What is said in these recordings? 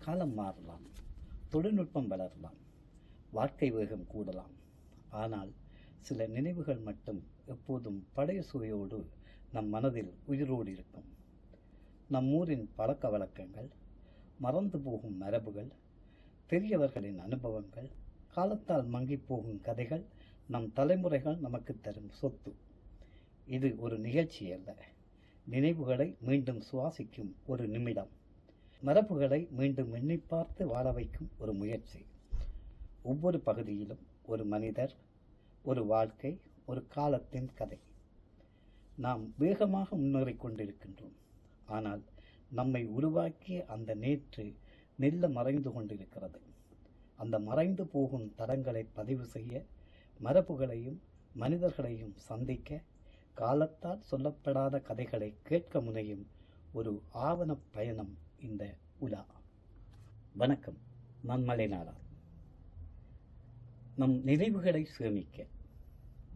காலம் மாறலாம், தொழில்நுட்பம் வளரலாம், வாழ்க்கை வேகம் கூடலாம். ஆனால் சில நினைவுகள் மட்டும் எப்போதும் பழைய சுவையோடு நம் மனதில் உயிரோடு இருக்கும். நம் ஊரின் பழக்க வழக்கங்கள், மறந்து போகும் மரபுகள், பெரியவர்களின் அனுபவங்கள், காலத்தால் மங்கி போகும் கதைகள் நம் தலைமுறைகள் நமக்கு தரும் சொத்து. இது ஒரு நிகழ்ச்சி அல்ல, நினைவுகளை மீண்டும் சுவாசிக்கும் ஒரு நிமிடம், மரபுகளை மீண்டும் எண்ணி பார்த்து வாழ வைக்கும் ஒரு முயற்சி. ஒவ்வொரு பகுதியிலும் ஒரு மனிதர், ஒரு வாழ்க்கை, ஒரு காலத்தின் கதை. நாம் வேகமாக முன்னேறிக் கொண்டிருக்கின்றோம். ஆனால் நம்மை உருவாக்கிய அந்த நேற்று மெல்ல மறைந்து கொண்டிருக்கிறது. அந்த மறைந்து போகும் தடங்களை பதிவு செய்ய, மரபுகளையும் மனிதர்களையும் சந்திக்க, காலத்தால் சொல்லப்படாத கதைகளை கேட்க முனையும் ஒரு ஆவண பயணம் இந்த உலா. வணக்கம், நான் மலைநாடார். நம் நினைவுகளை சேமிக்க,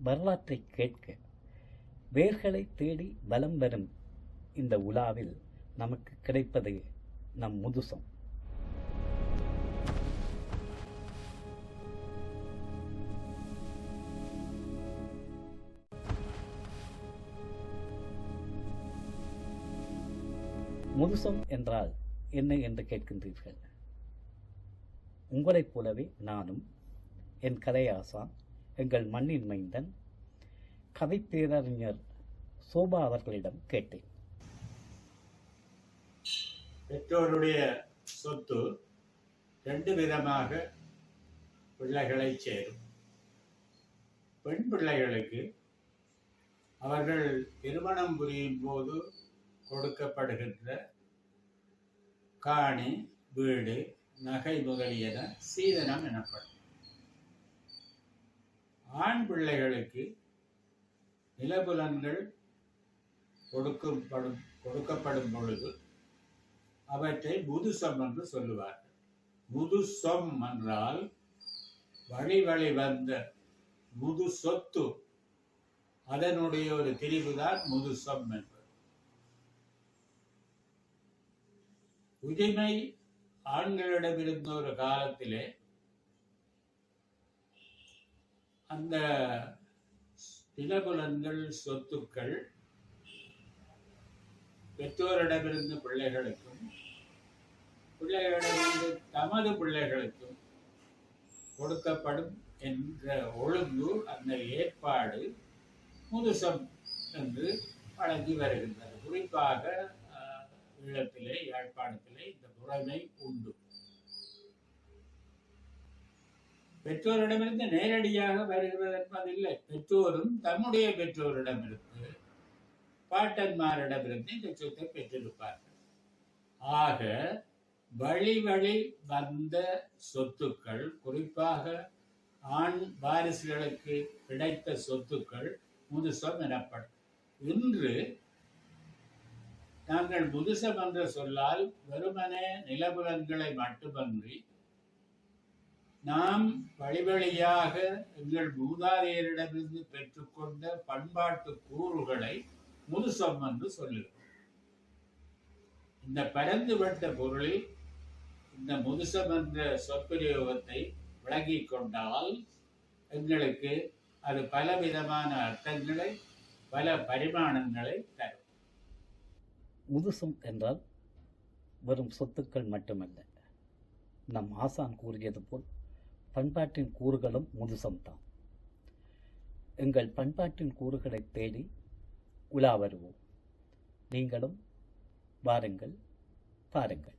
வரலாற்றை கேட்க, வேர்களை தேடி பலம் வரும் இந்த உலாவில் நமக்கு கிடைப்பது நம் முதுசம். முதுசம் என்றால் என்ன என்று கேட்கின்றீர்கள். உங்களைப் போலவே நானும் என் கதையாசான், எங்கள் மண்ணின் மைந்தன், கதை பேரறிஞர் சோபா அவர்களிடம் கேட்டேன். பெற்றோருடைய சொத்து ரெண்டு விதமாக பிள்ளைகளை சேரும். பெண் பிள்ளைகளுக்கு அவர்கள் திருமணம் புரியும் போது கொடுக்கப்படுகின்ற காணி, வீடு, நகை முதலியன சீதனம் எனப்படும். ஆண் பிள்ளைகளுக்கு நிலபுலன்கள் கொடுக்கப்படும் பொழுது அவற்றை முதுசம் என்று சொல்லுவார்கள். முதுசொம் என்றால் வழி வழி வந்த முது சொத்து, அதனுடைய ஒரு திரிவுதான் முதுசொம் என்பது. உரிமை ஆண்களிடமிருந்த ஒரு காலத்திலே அந்த நிலபுலன்கள், சொத்துக்கள் பெற்றோரிடமிருந்து பிள்ளைகளுக்கும், பிள்ளைகளிடமிருந்து தமது பிள்ளைகளுக்கும் கொடுக்கப்படும் என்ற ஒழுங்கு, அந்த ஏற்பாடு முதுசம் என்று வழங்கி வருகின்றது. குறிப்பாக ஈழத்திலே, யாழ்ப்பாணத்திலே இந்த முறைமை உண்டு. பெற்றோரிடமிருந்து நேரடியாக வருகிறது என்பதில்லை. பெற்றோரும் தம்முடைய பெற்றோரிடமிருந்து, பாட்டன்மாரிடமிருந்து இந்த சொத்தை பெற்றிருப்பார்கள். ஆக வழி வழி வந்த சொத்துக்கள், குறிப்பாக ஆண் வாரிசுகளுக்கு கிடைத்த சொத்துக்கள் முதுசம் எனப்படும். இன்று நாங்கள் முதுசம் என்ற சொல்லால் வெறுமனே நிலபுலன்களை மட்டுமன்றி, நாம் வழிவழியாக எங்கள் மூதாதையரிடமிருந்து பெற்றுக்கொண்ட பண்பாட்டு கூறுகளை முதுசம் என்று சொல்லுகிறோம். இந்த பரந்துபட்ட பொருளில் இந்த முதுசம் என்ற சொற்பிரயோகத்தை விளங்கிக் கொண்டால் எங்களுக்கு அது பலவிதமான அர்த்தங்களை, பல பரிமாணங்களை தரும். முதுசம் என்றால் வெறும் சொத்துக்கள் மட்டுமல்ல. நம் ஆசான் கூறியது போல் பண்பாட்டின் கூறுகளும் முதுசம்தான். எங்கள் பண்பாட்டின் கூறுகளை தேடி உலா வருவோம். நீங்களும் வாருங்கள், பாருங்கள்.